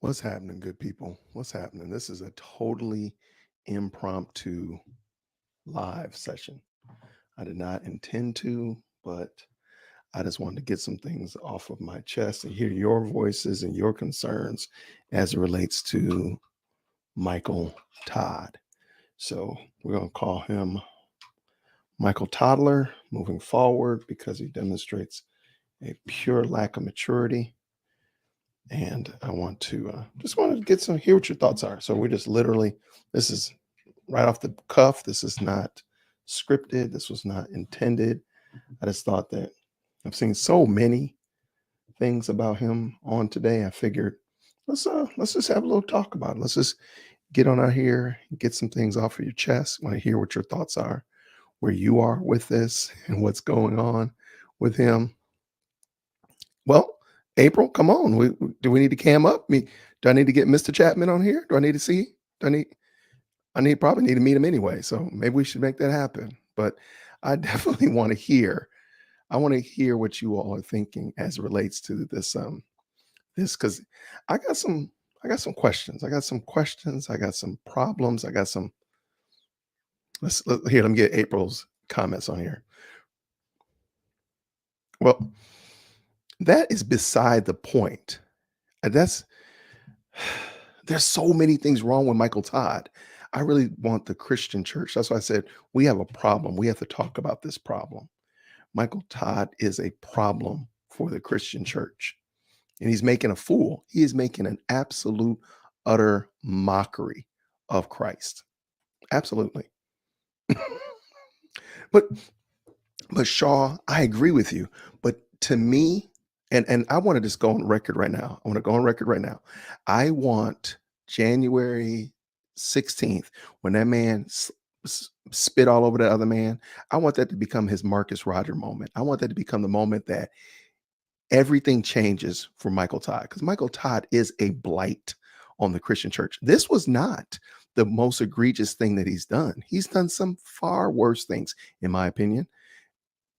What's happening, good people? What's happening? This is a totally impromptu live session. I did not intend to, but I just wanted to get some things off of my chest and hear your voices and your concerns as it relates to Michael Todd. So we're going to call him Michael Toddler moving forward because he demonstrates a pure lack of maturity. And I want to just want to get some hear what your thoughts are. So we're just literally this is right off the cuff. This is not scripted. This was not intended. I just thought that I've seen so many things about him on today. I figured let's just have a little talk about it. Let's just get on out here, get some things off of your chest. Want to hear what your thoughts are, where you are with this, and what's going on with him. Well, April, come on. Do we need to cam up? Do I need to get Mr. Chapman on here? Do I need to see? Do I need? I need probably need to meet him anyway. So maybe we should make that happen. But I definitely want to hear. I want to hear what you all are thinking as it relates to this because I got some I got some questions. I got some questions. I got some problems. I got some. Here. Let me get April's comments on here. Well, that is beside the point. That's there's so many things wrong with Michael Todd. I really want the Christian church. That's why I said we have a problem. We have to talk about this problem. Michael Todd is a problem for the Christian church. And he's making a fool. He is making an absolute, utter mockery of Christ. Absolutely. but but Shaw, I agree with you. But to me, and I want to just go on record right now. I want to go on record right now. I want January 16th, when that man spit all over that other man, I want that to become his Marcus Roger moment. I want that to become the moment that everything changes for Michael Todd because Michael Todd is a blight on the Christian church. This was not the most egregious thing that he's done. He's done some far worse things, in my opinion.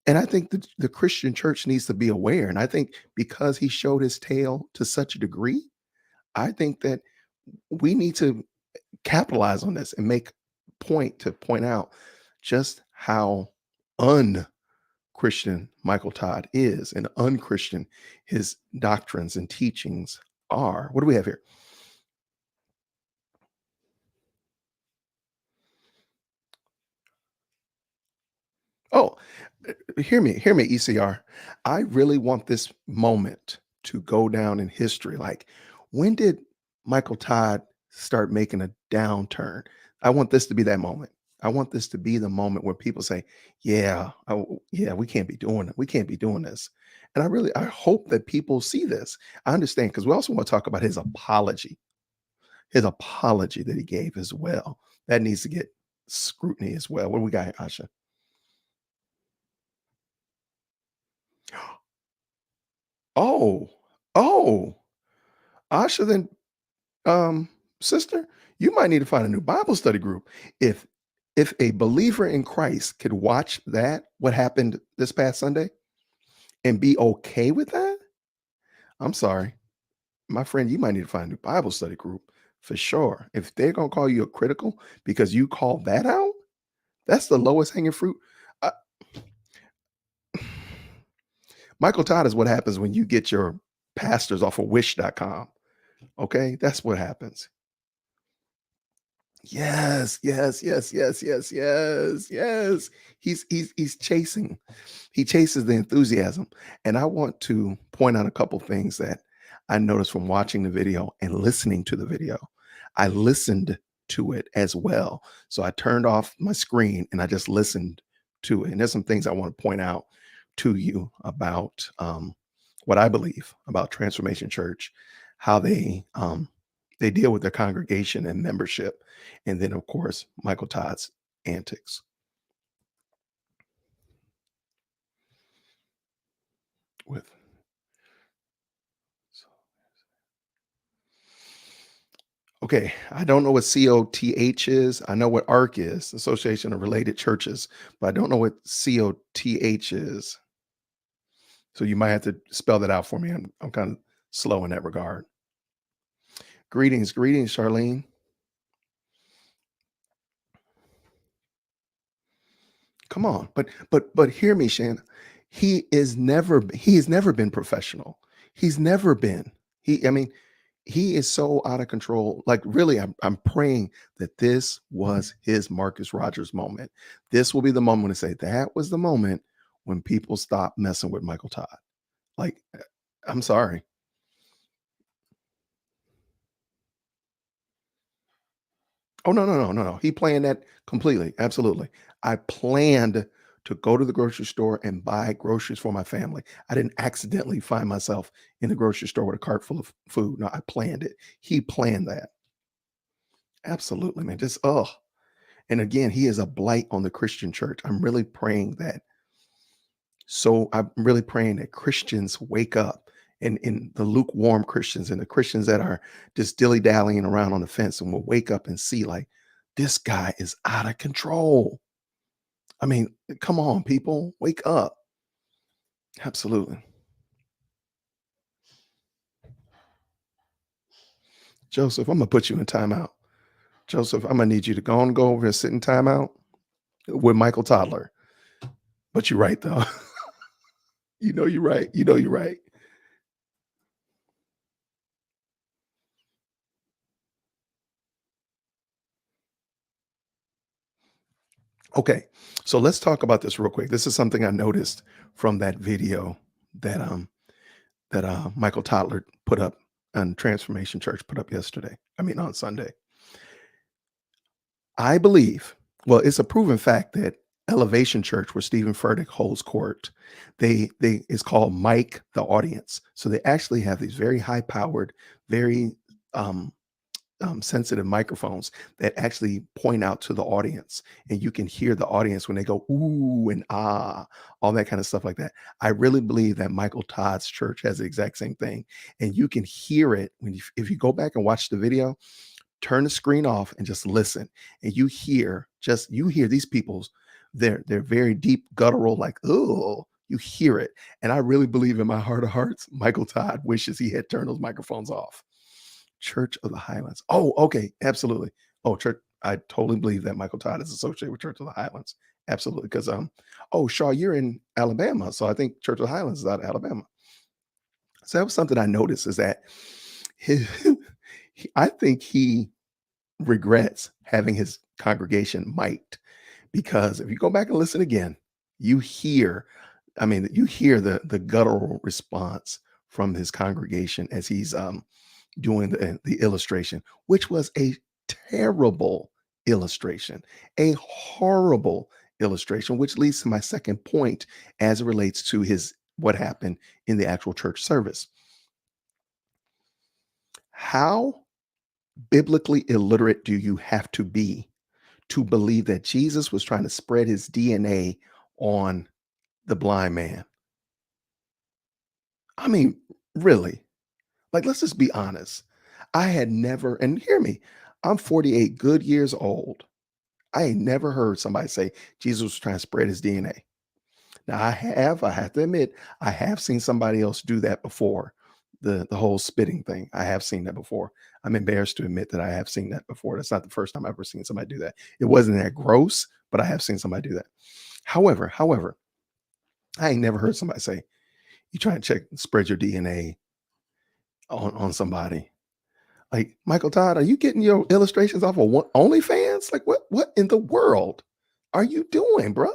And I think the Christian church needs to be aware. And I think because he showed his tail to such a degree, I think that we need to capitalize on this and make point out just how Christian Michael Todd is and unchristian his doctrines and teachings are. What do we have here? Oh, hear me, ECR. I really want this moment to go down in history. Like, when did Michael Todd start making a downturn? I want this to be that moment. I want this to be the moment where people say, "Yeah, yeah, we can't be doing it. We can't be doing this." And I hope that people see this. I understand because we also want to talk about his apology that he gave as well. That needs to get scrutiny as well. What do we got, Asha? Oh, oh, Asha, then, um, sister, you might need to find a new Bible study group. If if a believer in Christ could watch that, what happened this past Sunday, and be okay with that, I'm sorry, my friend, you might need to find a new Bible study group for sure. If they're gonna call you a critical because you called that out, that's the lowest hanging fruit. Uh, Michael Todd is what happens when you get your pastors off of wish.com. Okay, that's what happens. Yes, yes, yes, yes, yes, yes, yes. He's chasing. He chases the enthusiasm. And I want to point out a couple things that I noticed from watching the video and listening to the video. I listened to it as well. So I turned off my screen and I just listened to it. And there's some things I want to point out to you about what I believe about Transformation Church, how they deal with their congregation and membership, and then of course Michael Todd's antics. With okay, I don't know what COTH is. I know what ARC is, Association of Related Churches, but I don't know what COTH is. So you might have to spell that out for me. I'm kind of slow in that regard. Greetings, greetings, Charlene. Come on, but hear me, Shan. He has never been professional. He's never been. I mean, he is so out of control. Like, really, I'm praying that this was his Marcus Rogers moment. This will be the moment to say that was the moment when people stop messing with Michael Todd. Like, I'm sorry. Oh, no, no, no, no, no. He planned that completely. Absolutely. I planned to go to the grocery store and buy groceries for my family. I didn't accidentally find myself in the grocery store with a cart full of food. No, I planned it. He planned that. Absolutely, man. Just and again, he is a blight on the Christian church. I'm really praying that Christians wake up, and in the lukewarm Christians and the Christians that are just dilly-dallying around on the fence, and will wake up and see like this guy is out of control. I mean, come on, people, wake up. Absolutely. Joseph, I'm gonna put you in timeout. Joseph, I'm gonna need you to go over and sit in timeout with Michael Toddler. But you're right though. You know you're right. You know you're right. Okay, so let's talk about this real quick. This is something I noticed from that video that Michael Toddler put up and Transformation Church put up yesterday. I mean on Sunday. I believe, well, it's a proven fact that Elevation Church, where Stephen Furtick holds court, they it's called Mike the Audience. So they actually have these very high powered, very um, sensitive microphones that actually point out to the audience, and you can hear the audience when they go ooh and ah, all that kind of stuff like that. I really believe that Michael Todd's church has the exact same thing, and you can hear it if you go back and watch the video. Turn the screen off and just listen, and you hear these people's they're very deep guttural, like oh, you hear it. And I really believe in my heart of hearts Michael Todd wishes he had turned those microphones off. Church of the Highlands. Oh, okay, absolutely. Oh, church. I totally believe that Michael Todd is associated with Church of the Highlands. Absolutely, because oh, Shaw, you're in Alabama, so I think Church of the Highlands is out of Alabama. So that was something I noticed is that his, I think he regrets having his congregation mic'd, because if you go back and listen again, you hear, I mean, you hear the guttural response from his congregation as he's doing the illustration, which was a terrible illustration, a horrible illustration, which leads to my second point as it relates to his what happened in the actual church service. How biblically illiterate do you have to believe that Jesus was trying to spread his DNA on the blind man? I mean, really? Like, let's just be honest. I had never, and hear me, I'm 48 good years old. I ain't never heard somebody say Jesus was trying to spread his DNA. Now I have to admit, I have seen somebody else do that before. The whole spitting thing. I have seen that before. I'm embarrassed to admit that I have seen that before. That's not the first time I've ever seen somebody do that. It wasn't that gross, but I have seen somebody do that. However, I ain't never heard somebody say, you try to check spread your DNA on somebody. Like, Michael Todd, are you getting your illustrations off of OnlyFans? Like, what in the world are you doing, bro?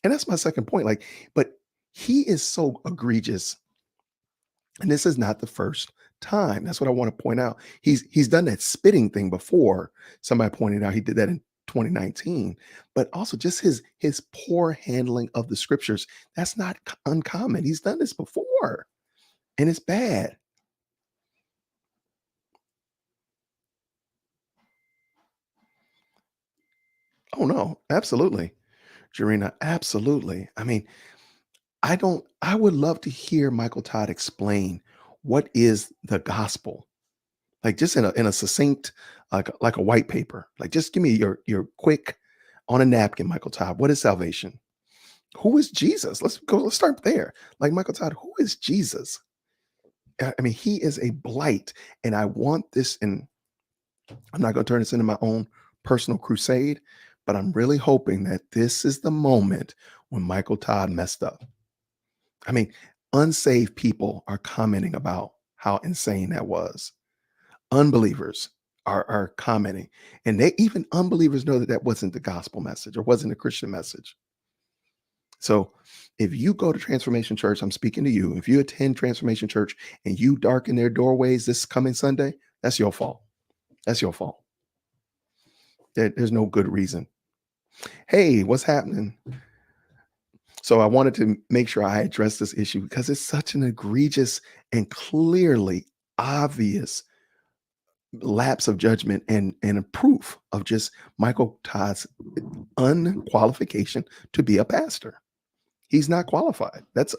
And that's my second point. Like, but he is so egregious, and this is not the first time. That's what I want to point out. He's done that spitting thing before. Somebody pointed out he did that in 2019, but also just his poor handling of the scriptures. That's not uncommon. He's done this before, and it's bad. Oh no, absolutely. Jarena, absolutely. I mean, I would love to hear Michael Todd explain what is the gospel. Like, just in a succinct, like a white paper. Like, just give me your quick on a napkin, Michael Todd. What is salvation? Who is Jesus? Let's start there. Like, Michael Todd, who is Jesus? I mean, he is a blight, and I want this. And I'm not going to turn this into my own personal crusade, but I'm really hoping that this is the moment when Michael Todd messed up. I mean, unsaved people are commenting about how insane that was. Unbelievers are commenting, and they even unbelievers know that that wasn't the gospel message or wasn't a Christian message. So if you go to Transformation Church, I'm speaking to you. If you attend Transformation Church and you darken their doorways this coming Sunday, that's your fault. That's your fault. There's no good reason. Hey, what's happening? So I wanted to make sure I address this issue because it's such an egregious and clearly obvious lapse of judgment and a proof of just Michael Todd's unqualification to be a pastor. He's not qualified. That's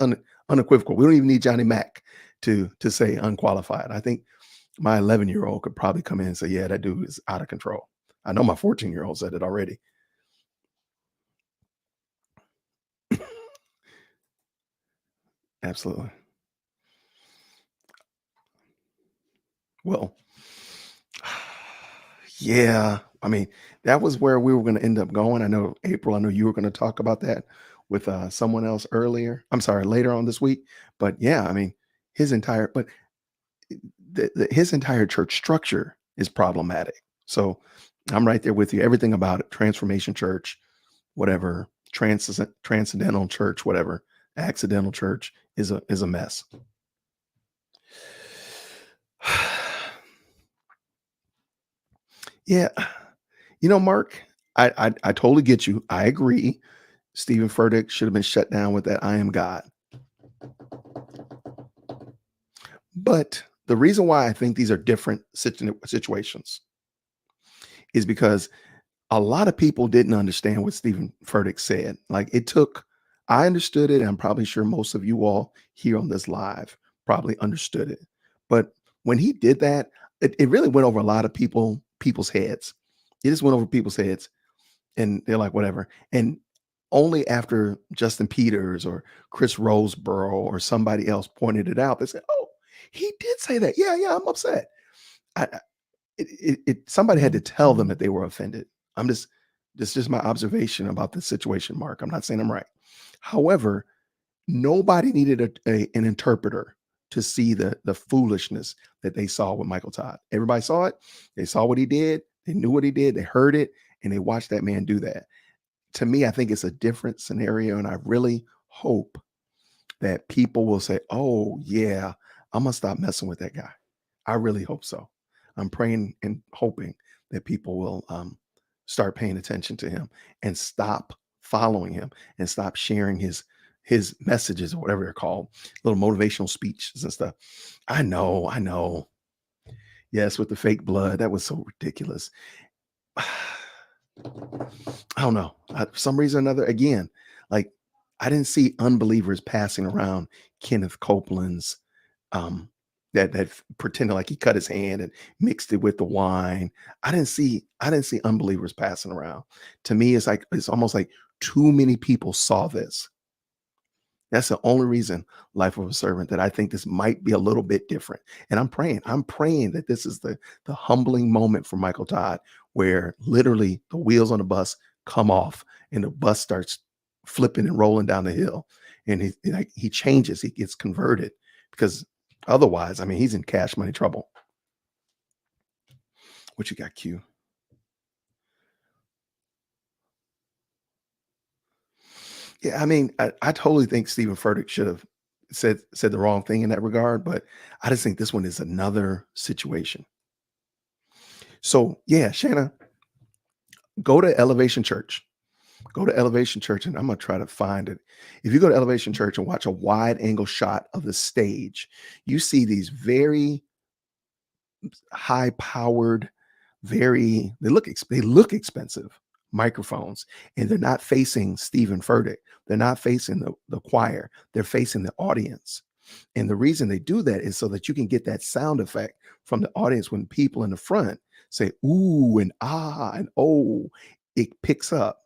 unequivocal. We don't even need Johnny Mack to say unqualified. I think my 11-year-old could probably come in and say, "Yeah, that dude is out of control." I know my 14-year-old said it already. Absolutely. Well, yeah. I mean, that was where we were going to end up going. I know April. I know you were going to talk about that with someone else earlier. I'm sorry, later on this week. But yeah, I mean, his entire but his entire church structure is problematic. So I'm right there with you. Everything about it, Transformation Church, whatever, transcendental church, whatever, accidental church is a mess. Yeah, Mark, I totally get you. I agree. Stephen Furtick should have been shut down with that "I am God." But the reason why I think these are different situations is because a lot of people didn't understand what Stephen Furtick said. Like I understood it. And I'm probably sure most of you all here on this live probably understood it. But when he did that, it really went over a lot of people's heads. It just went over people's heads, and they're like, whatever. And only after Justin Peters or Chris Roseborough or somebody else pointed it out, they said, "Oh, he did say that. Yeah, yeah, I'm upset." Somebody had to tell them that they were offended. I'm just This is just my observation about the situation, Mark. I'm not saying I'm right. However, nobody needed an interpreter to see the foolishness that they saw with Michael Todd. Everybody saw it. They saw what he did. They knew what he did. They heard it, and they watched that man do that. To me, I think it's a different scenario, and I really hope that people will say, "Oh yeah, I'm gonna stop messing with that guy." I really hope so. I'm praying and hoping that people will start paying attention to him and stop following him and stop sharing his messages or whatever they're called, little motivational speeches and stuff. I know. Yes, with the fake blood, that was so ridiculous. I don't know. For some reason or another, again, like I didn't see unbelievers passing around Kenneth Copeland's um that pretended like he cut his hand and mixed it with the wine. I didn't see unbelievers passing around. To me, it's almost like too many people saw this. That's the only reason, life of a servant, that I think this might be a little bit different. And I'm praying that this is the humbling moment for Michael Todd, where literally the wheels on the bus come off and the bus starts flipping and rolling down the hill. And he changes, he gets converted, because otherwise, I mean, he's in cash money trouble. What you got, Q? Yeah, I mean, I totally think Stephen Furtick should have said the wrong thing in that regard, but I just think this one is another situation. So yeah, Shanna, go to Elevation Church. Go to Elevation Church, and I'm gonna try to find it. If you go to Elevation Church and watch a wide angle shot of the stage, you see these very high powered, they look expensive microphones, and they're not facing Stephen Furtick. They're not facing the choir. They're facing the audience. And the reason they do that is so that you can get that sound effect from the audience when people in the front say ooh and ah and oh, it picks up.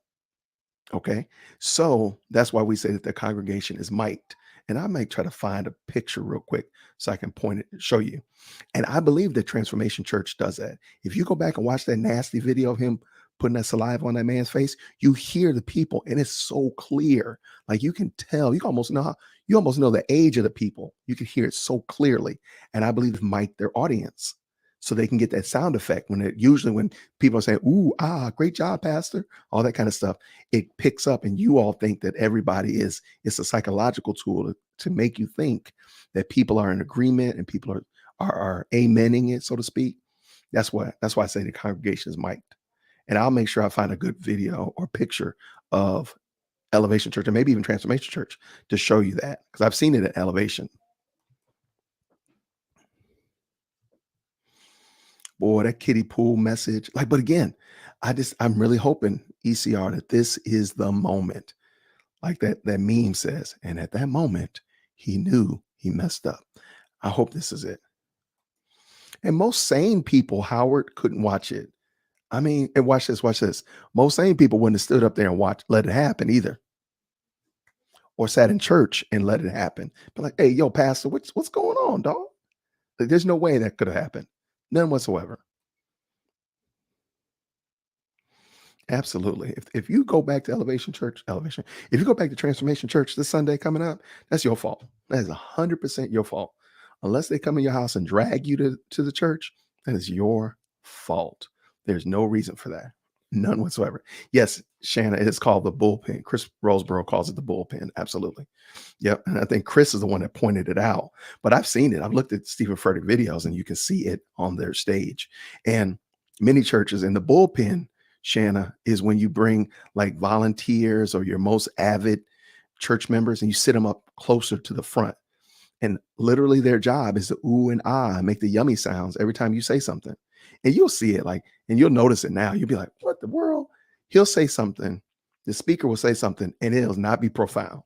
Okay. So that's why we say that the congregation is mic'd. And I might try to find a picture real quick so I can point it, show you. And I believe that Transformation Church does that. If you go back and watch that nasty video of him putting that saliva on that man's face, you hear the people, and it's so clear. Like you can tell, you almost know the age of the people. You can hear it so clearly. And I believe mic their audience so they can get that sound effect usually when people are saying, "Ooh, great job, Pastor," all that kind of stuff. It picks up, and you all think that everybody is. It's a psychological tool to make you think that people are in agreement and people are amening it, so to speak. That's why I say the congregation is mic'd. And I'll make sure I find a good video or picture of Elevation Church or maybe even Transformation Church to show you that, because I've seen it at Elevation. Boy, that kiddie pool message. Like, but again, I'm really hoping, ECR, that this is the moment. Like that meme says, and at that moment, he knew he messed up. I hope this is it. And most sane people, Howard, couldn't watch it. I mean, and watch this. Most sane people wouldn't have stood up there and let it happen either, or sat in church and let it happen. But like, hey, yo, pastor, what's going on, dog? Like, there's no way that could have happened. None whatsoever. Absolutely. If you go back to Elevation, if you go back to Transformation Church this Sunday coming up, that's your fault. That is 100% your fault. Unless they come in your house and drag you to the church, that is your fault. There's no reason for that. None whatsoever. Yes, Shanna, it is called the bullpen. Chris Roseborough calls it the bullpen. Absolutely. Yep. And I think Chris is the one that pointed it out. But I've seen it. I've looked at Stephen Furtick videos and you can see it on their stage. And many churches in the bullpen, Shanna, is when you bring like volunteers or your most avid church members and you sit them up closer to the front. And literally their job is to ooh and ah, make the yummy sounds every time you say something. And you'll see it and you'll notice it now. You'll be like, what the world? He'll say something. The speaker will say something and it'll not be profound.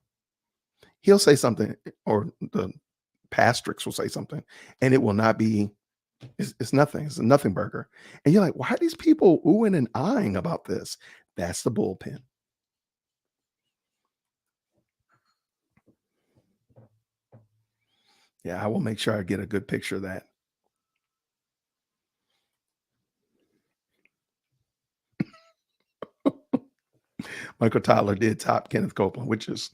He'll say something, or the pastrix will say something, and it will not be, it's nothing. It's a nothing burger. And you're like, why are these people oohing and eyeing about this? That's the bullpen. Yeah, I will make sure I get a good picture of that. Michael Todd did top Kenneth Copeland, which is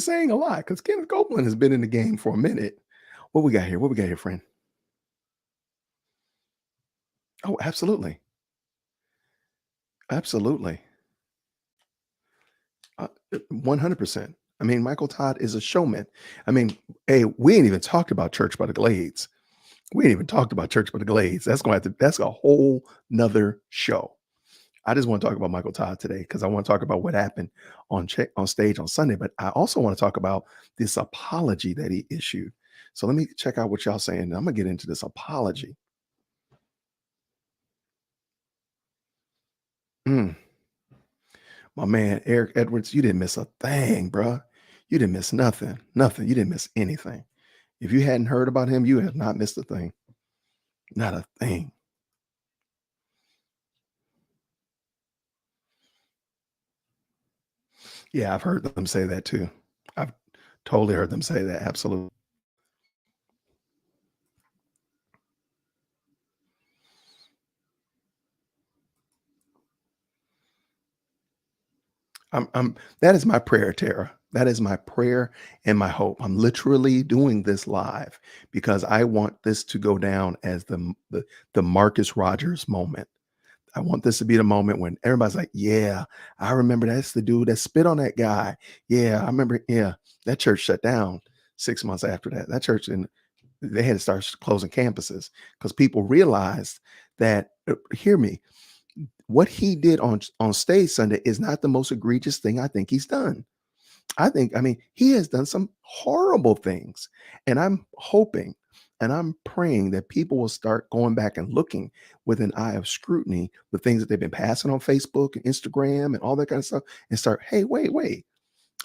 saying a lot because Kenneth Copeland has been in the game for a minute. What we got here? What we got here, friend? Oh, absolutely. Absolutely. 100%. I mean, Michael Todd is a showman. I mean, hey, we ain't even talked about Church by the Glades. We ain't even talked about Church by the Glades. That's a whole nother show. I just want to talk about Michael Todd today because I want to talk about what happened on stage on Sunday. But I also want to talk about this apology that he issued. So let me check out what y'all saying. I'm gonna get into this apology. Mm, my man Eric Edwards, you didn't miss a thing, bruh. You didn't miss nothing. Nothing. You didn't miss anything. If you hadn't heard about him, you have not missed a thing. Not a thing. Yeah, I've heard them say that too. I've totally heard them say that. Absolutely. That is my prayer, Tara. That is my prayer and my hope. I'm literally doing this live because I want this to go down as the Marcus Rogers moment. I want this to be the moment when everybody's like, "Yeah, I remember that's the dude that spit on that guy." Yeah, I remember. Yeah, that church shut down 6 months after that. That church, and they had to start closing campuses because people realized that. Hear me, what he did on stage Sunday is not the most egregious thing I think he's done. I mean, he has done some horrible things. And I'm hoping and I'm praying that people will start going back and looking with an eye of scrutiny the things that they've been passing on Facebook and Instagram and all that kind of stuff and start, hey, wait,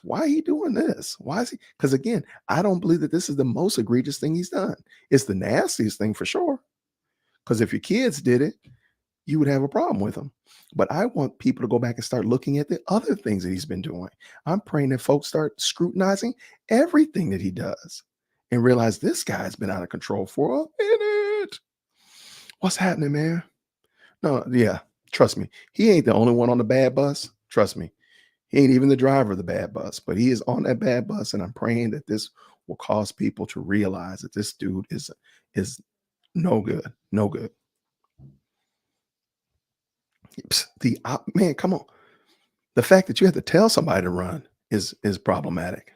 why are he doing this? Why is he? Because again, I don't believe that this is the most egregious thing he's done. It's the nastiest thing for sure. Because if your kids did it, you would have a problem with him. But I want people to go back and start looking at the other things that he's been doing. I'm praying that folks start scrutinizing everything that he does and realize this guy's been out of control for a minute. What's happening, man? No, yeah, trust me. He ain't the only one on the bad bus. Trust me. He ain't even the driver of the bad bus, but he is on that bad bus. And I'm praying that this will cause people to realize that this dude is no good. No good. Man, come on. The fact that you have to tell somebody to run is problematic.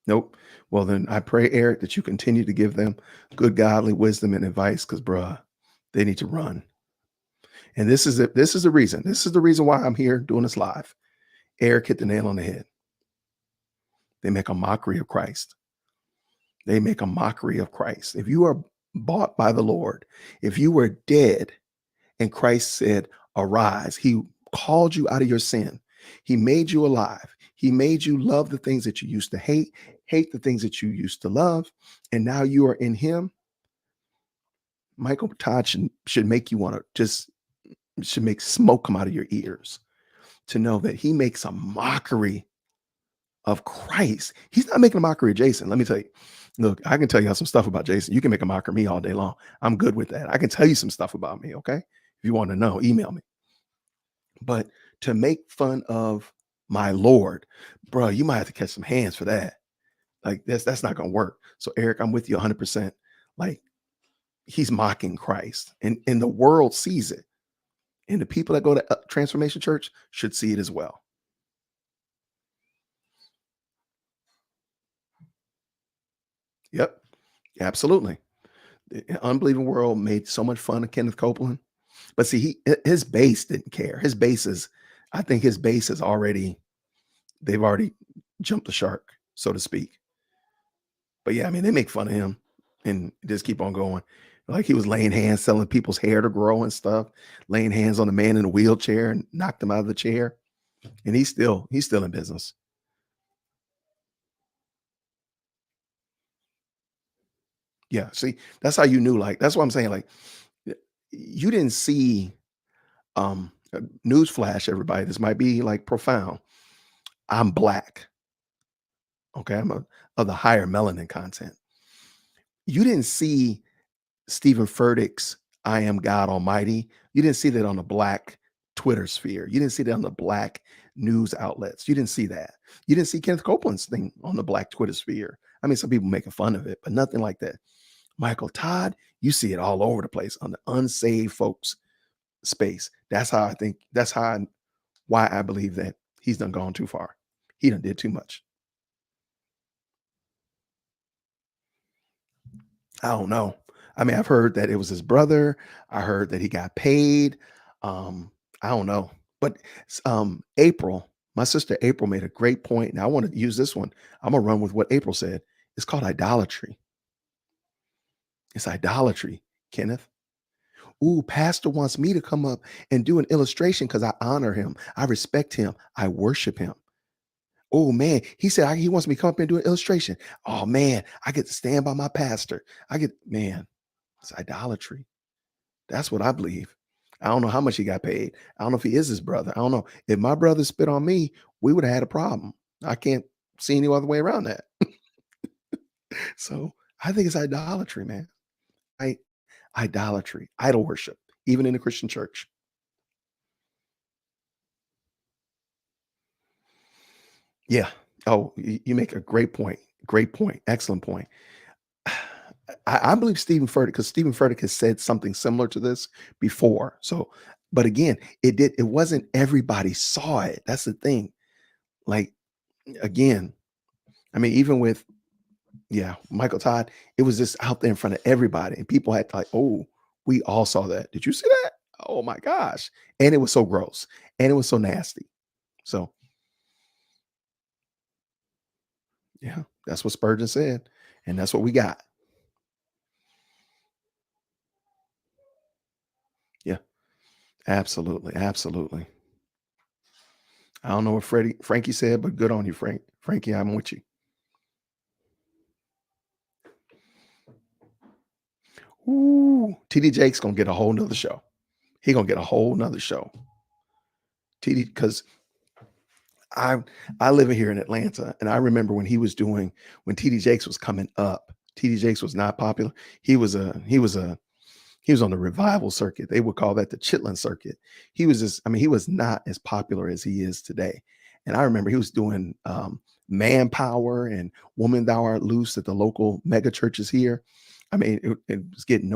Nope. Well, then I pray, Eric, that you continue to give them good godly wisdom and advice because, bruh, they need to run. And this is it. This is the reason. This is the reason why I'm here doing this live. Eric hit the nail on the head. They make a mockery of Christ. They make a mockery of Christ. If you are bought by the Lord, if you were dead and Christ said, arise, he called you out of your sin. He made you alive. He made you love the things that you used to hate, hate the things that you used to love. And now you are in him. Michael Todd should make you want to just should make smoke come out of your ears to know that he makes a mockery of Christ. He's not making a mockery of Jason. Let me tell you. Look, I can tell you some stuff about Jason. You can make a mockery of me all day long. I'm good with that. I can tell you some stuff about me. Okay. If you want to know, email me. But to make fun of my Lord, bro, you might have to catch some hands for that. Like that's not gonna work. So Eric, I'm with you 100%. Like he's mocking Christ, and the world sees it, and the people that go to Transformation Church should see it as well. Yep, absolutely. The Unbelieving World made so much fun of Kenneth Copeland, but see, his base didn't care. His base is, I think his base is already they've already jumped the shark, so to speak. But yeah, I mean, they make fun of him and just keep on going. Like he was laying hands, telling people's hair to grow and stuff, laying hands on a man in a wheelchair and knocked him out of the chair. And he's still in business. Yeah. See, that's how you knew. Like, that's what I'm saying. Like, you didn't see newsflash, everybody. This might be like profound. I'm black. Okay. Of the higher melanin content. You didn't see Stephen Furtick's I am God Almighty. You didn't see that on the black Twitter sphere. You didn't see that on the black news outlets. You didn't see that. You didn't see Kenneth Copeland's thing on the black Twitter sphere. I mean, some people making fun of it, but nothing like that. Michael Todd, you see it all over the place on the unsaved folks space. That's how I think, why I believe that he's done gone too far. He done did too much. I don't know. I mean, I've heard that it was his brother. I heard that he got paid. I don't know. But April, my sister April made a great point, and I want to use this one. I'm gonna run with what April said. It's called idolatry. It's idolatry, Kenneth. Ooh, pastor wants me to come up and do an illustration because I honor him. I respect him. I worship him. Oh man, he said he wants me to come up and do an illustration. Oh man, I get to stand by my pastor. Man, it's idolatry. That's what I believe. I don't know how much he got paid. I don't know if he is his brother. I don't know. If my brother spit on me, we would have had a problem. I can't see any other way around that. So I think it's idolatry, man. I Idolatry, idol worship, even in the Christian church. Yeah. Oh, you make a great point. Great point. Excellent point. I believe Stephen Furtick, because Stephen Furtick has said something similar to this before. So, but again, it wasn't everybody saw it. That's the thing. Like, again, I mean, even with, yeah, Michael Todd, it was just out there in front of everybody. And people had like, oh, we all saw that. Did you see that? Oh my gosh. And it was so gross. And it was so nasty. So, yeah, that's what Spurgeon said. And that's what we got. Yeah, absolutely. Absolutely. I don't know what Frankie said, but good on you, Frankie, I'm with you. Ooh, TD Jake's gonna get a whole nother show. He gonna get a whole nother show. TD, because I I live here in Atlanta, and I remember when he was doing when TD Jakes was coming up. TD Jakes was not popular. He was on the revival circuit. They would call that the Chitlin circuit. He was just, I mean, he was not as popular as he is today. And I remember he was doing Manpower and Woman Thou Art Loose at the local mega churches here. I mean, it was getting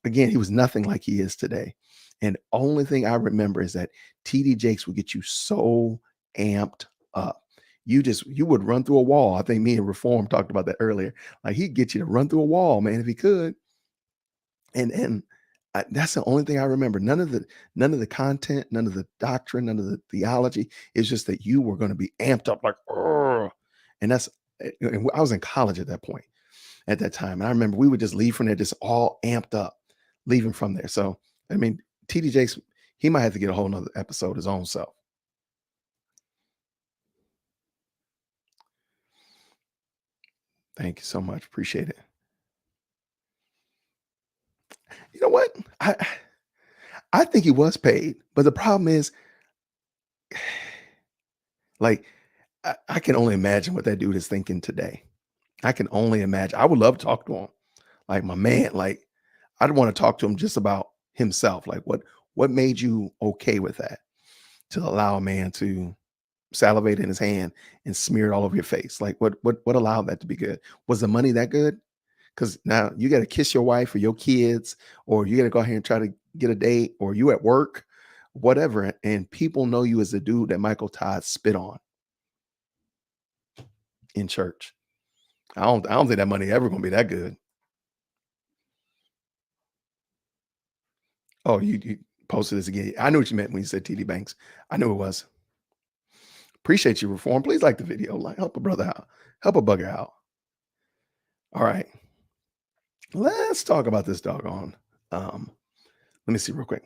again, he was nothing like he is today. And only thing I remember is that TD Jakes would get you so amped up. You would run through a wall. I think me and Reform talked about that earlier. Like he'd get you to run through a wall, man, if he could. And that's the only thing I remember. None of the content, none of the doctrine, none of the theology. It's just that you were going to be amped up like, "Ugh." And and I was in college at that point, at that time. And I remember we would just leave from there, just all amped up, leaving from there. So, I mean, TD Jakes, he might have to get a whole nother episode his own self. Thank you so much. Appreciate it. You know what? I think he was paid, but the problem is, like, I can only imagine what that dude is thinking today. I can only imagine. I would love to talk to him. Like my man, like I'd want to talk to him just about himself. Like what made you okay with that? To allow a man to salivate in his hand and smear it all over your face. Like what allowed that to be good? Was the money that good? Because now you got to kiss your wife or your kids, or you got to go ahead and try to get a date, or you at work, whatever. And people know you as the dude that Michael Todd spit on in church. I don't think that money ever gonna be that good. Oh, you posted this again. I knew what you meant when you said TD Banks. I knew it was. Appreciate you, Reform. Please like the video. Like, help a brother out. Help a bugger out. All right. Let's talk about this doggone. Um, Let me see real quick.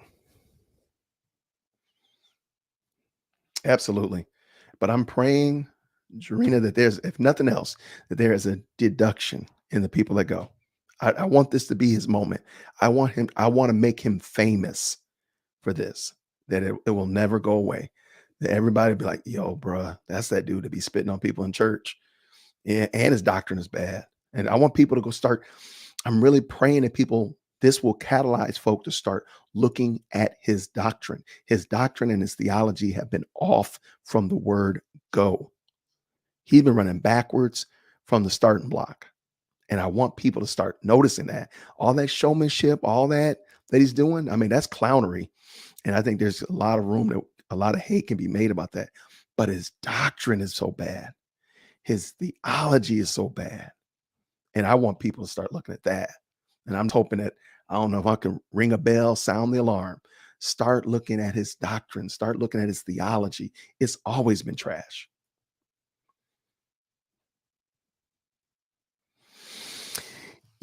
Absolutely. But I'm praying, Jarena, that there's, if nothing else, that there is a deduction in the people that go. I want this to be his moment. I want to make him famous for this, that it will never go away. That everybody be like, yo, bruh, that's that dude to be spitting on people in church. And his doctrine is bad. And I want people to go start. I'm really praying that people, this will catalyze folk to start looking at his doctrine. His doctrine and his theology have been off from the word go. He's been running backwards from the starting block. And I want people to start noticing that. All that showmanship, all that he's doing, I mean, that's clownery. And I think there's a lot of room that a lot of hate can be made about that. But his doctrine is so bad. His theology is so bad. And I want people to start looking at that. And I'm hoping that, I don't know if I can ring a bell, sound the alarm, start looking at his doctrine, start looking at his theology. It's always been trash.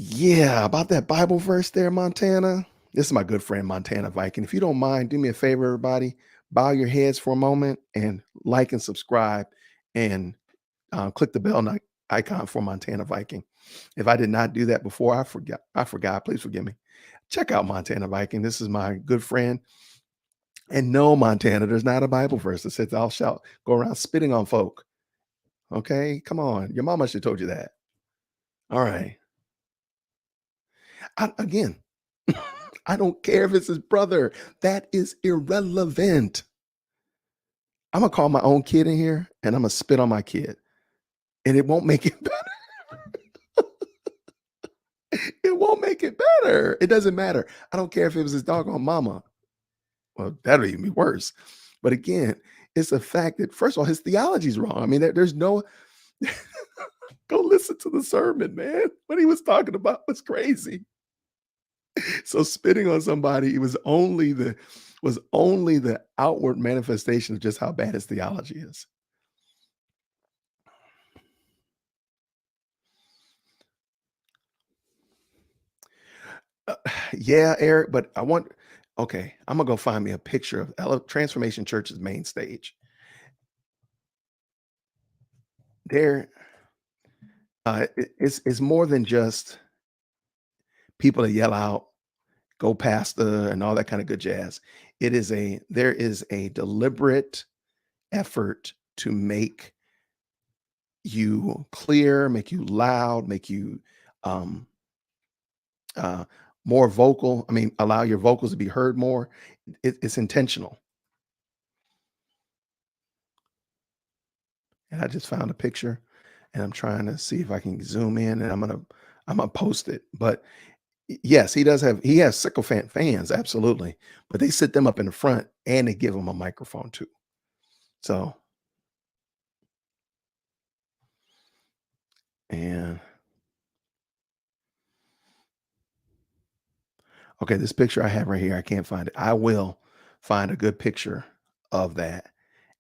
Yeah, about that Bible verse there, Montana. This is my good friend, Montana Viking. If you don't mind, do me a favor, everybody. Bow your heads for a moment and like and subscribe and click the bell icon for Montana Viking. If I did not do that before, I forgot. I forgot. Please forgive me. Check out Montana Viking. This is my good friend. And no, Montana, there's not a Bible verse that says, "Thou shalt go around spitting on folk." Okay, come on. Your mama should have told you that. All right. Again, I don't care if it's his brother. That is irrelevant. I'm gonna call my own kid in here and I'm gonna spit on my kid, and it won't make it better. It won't make it better. It doesn't matter. I don't care if it was his doggone mama. Well, that'll even be worse. But again, it's a fact that first of all, his theology is wrong. I mean, there's no go listen to the sermon, man. What he was talking about was crazy. So spitting on somebody was only the outward manifestation of just how bad his theology is. Uh, yeah, Eric, but okay, I'm gonna go find me a picture of Transformation Church's main stage. There, it's more than just people that yell out, "Go Pastor," and all that kind of good jazz. There is a deliberate effort to make you clear, make you loud, make you um, uh, more vocal. I mean, allow your vocals to be heard more. It's intentional. And I just found a picture, and I'm trying to see if I can zoom in, and I'm gonna post it. But yes, he has sycophant fans, absolutely. But they sit them up in the front, and they give them a microphone too. So and okay, this picture I have right here, I can't find it. I will find a good picture of that.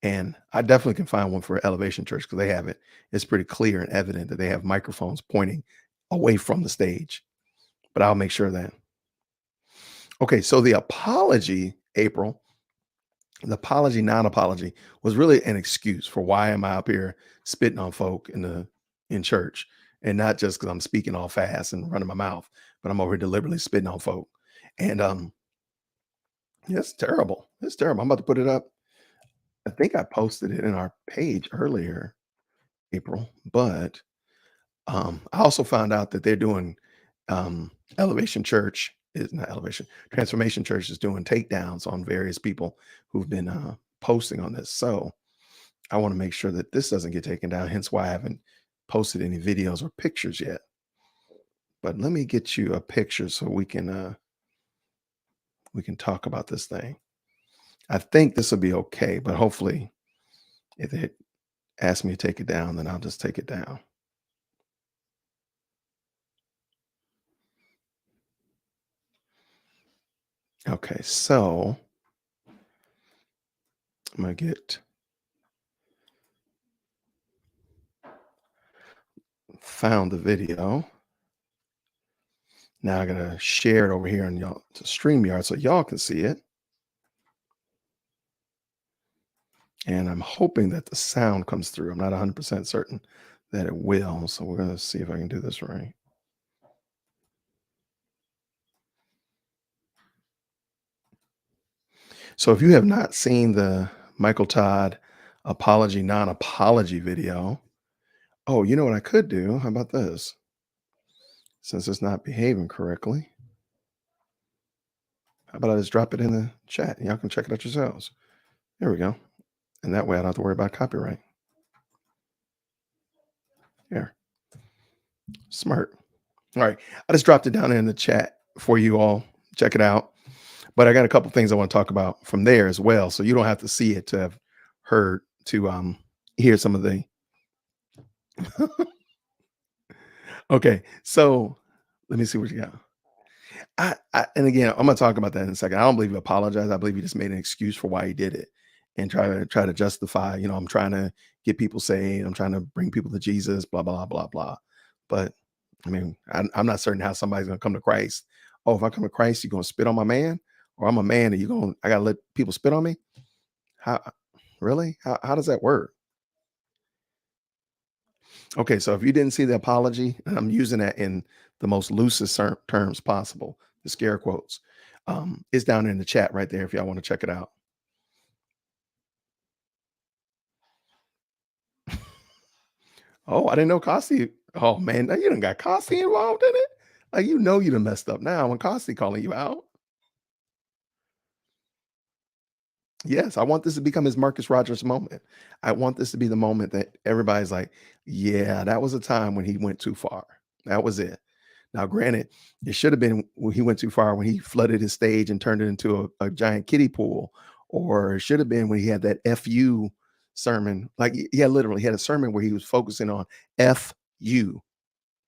And I definitely can find one for Elevation Church because they have it. It's pretty clear and evident that they have microphones pointing away from the stage. But I'll make sure of that. Okay, so the apology, April, the apology, non-apology was really an excuse for why am I up here spitting on folk in church, and not just because I'm speaking all fast and running my mouth, but I'm over here deliberately spitting on folk. And yeah, it's terrible. It's terrible. I'm about to put it up. I think I posted it in our page earlier, April, but I also found out that they're doing Elevation Church is not Elevation Transformation Church is doing takedowns on various people who've been posting on this. So I want to make sure that this doesn't get taken down. Hence why I haven't posted any videos or pictures yet. But let me get you a picture so we can talk about this thing. I think this will be okay, but hopefully, if they ask me to take it down, then I'll just take it down. Okay, so I'm gonna get found the video. Now I gotta share it over here on y'all to StreamYard so y'all can see it. And I'm hoping that the sound comes through. I'm not 100% certain that it will. So we're gonna see if I can do this right. So if you have not seen the Michael Todd apology, non-apology video, oh, you know what I could do? How about this? Since it's not behaving correctly, how about I just drop it in the chat and y'all can check it out yourselves. There we go. And that way I don't have to worry about copyright. Here. Smart. All right. I just dropped it down in the chat for you all. Check it out. But I got a couple things I want to talk about from there as well. So you don't have to see it to have heard to hear some of the okay. So let me see what you got. And again, I'm gonna talk about that in a second. I don't believe he apologized. I believe he just made an excuse for why he did it and try to justify, I'm trying to get people saved, I'm trying to bring people to Jesus, blah, blah, blah, blah. But I mean, I'm not certain how somebody's gonna come to Christ. Oh, if I come to Christ, you're gonna spit on my man, or I'm a man and I gotta let people spit on me? How really? How does that work? Okay, so if you didn't see the apology, and I'm using that in the most loosest terms possible, the scare quotes. It's down in the chat right there if y'all want to check it out. Oh, I didn't know Costi. Oh man, now you done got Costi involved in it. Like you done messed up now when Costi calling you out. Yes, I want this to become his Marcus Rogers moment. I want this to be the moment that everybody's like, yeah, that was a time when he went too far. That was it. Now, granted, it should have been when he went too far when he flooded his stage and turned it into a giant kiddie pool, or it should have been when he had that FU sermon. Like, yeah, literally, he had a sermon where he was focusing on FU.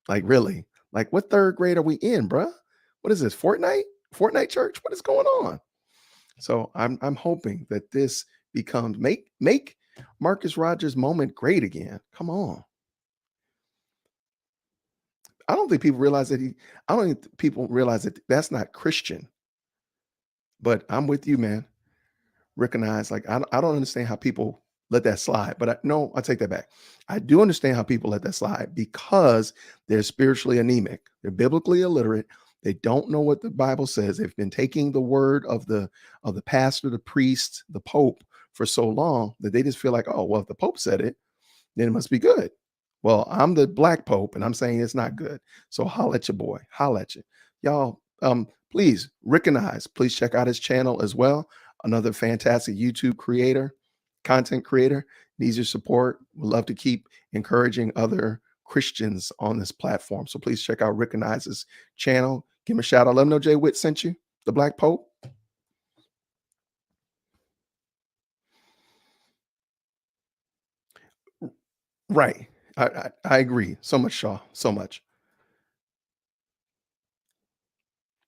Like, really? Like, what third grade are we in, bruh? What is this? Fortnite? Fortnite church? What is going on? So I'm hoping that this becomes make Marcus Rogers' moment great again. Come on. I don't think people realize that I don't think people realize that that's not Christian. But I'm with you, man. Recognize, like, I don't understand how people let that slide. But no, I take that back. I do understand how people let that slide because they're spiritually anemic. They're biblically illiterate. They don't know what the Bible says. They've been taking the word of the pastor, the priest, the pope for so long that they just feel like, oh, well, if the pope said it, then it must be good. Well, I'm the black pope and I'm saying it's not good. So holla at your boy. Holla at you. Y'all, please recognize, please check out his channel as well. Another fantastic YouTube creator, content creator, needs your support. Would love to keep encouraging other Christians on this platform. So please check out Recognize's channel. Give him a shout out. Let him know Jay Witt sent you, the Black Pope. Right. I agree. So much, Shaw. So much.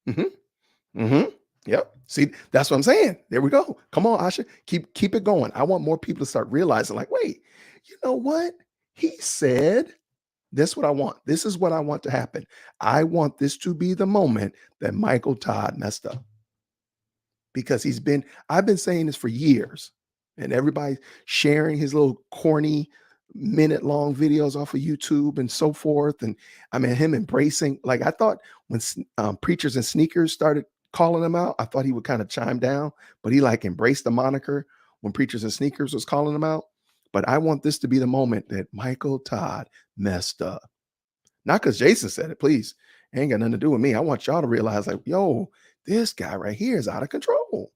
Hmm. Hmm. Yep. See, that's what I'm saying. There we go. Come on, Asha. Keep it going. I want more people to start realizing, like, wait, you know what? He said, this what I want. This is what I want to happen. I want this to be the moment that Michael Todd messed up. Because I've been saying this for years, and everybody sharing his little corny minute long videos off of YouTube and so forth. And I mean, him embracing, like, I thought when preachers and sneakers started calling him out, I thought he would kind of chime down, but he like embraced the moniker when preachers and sneakers was calling him out. But I want this to be the moment that Michael Todd messed up. Not because Jason said it, please. It ain't got nothing to do with me. I want y'all to realize, like, yo, this guy right here is out of control.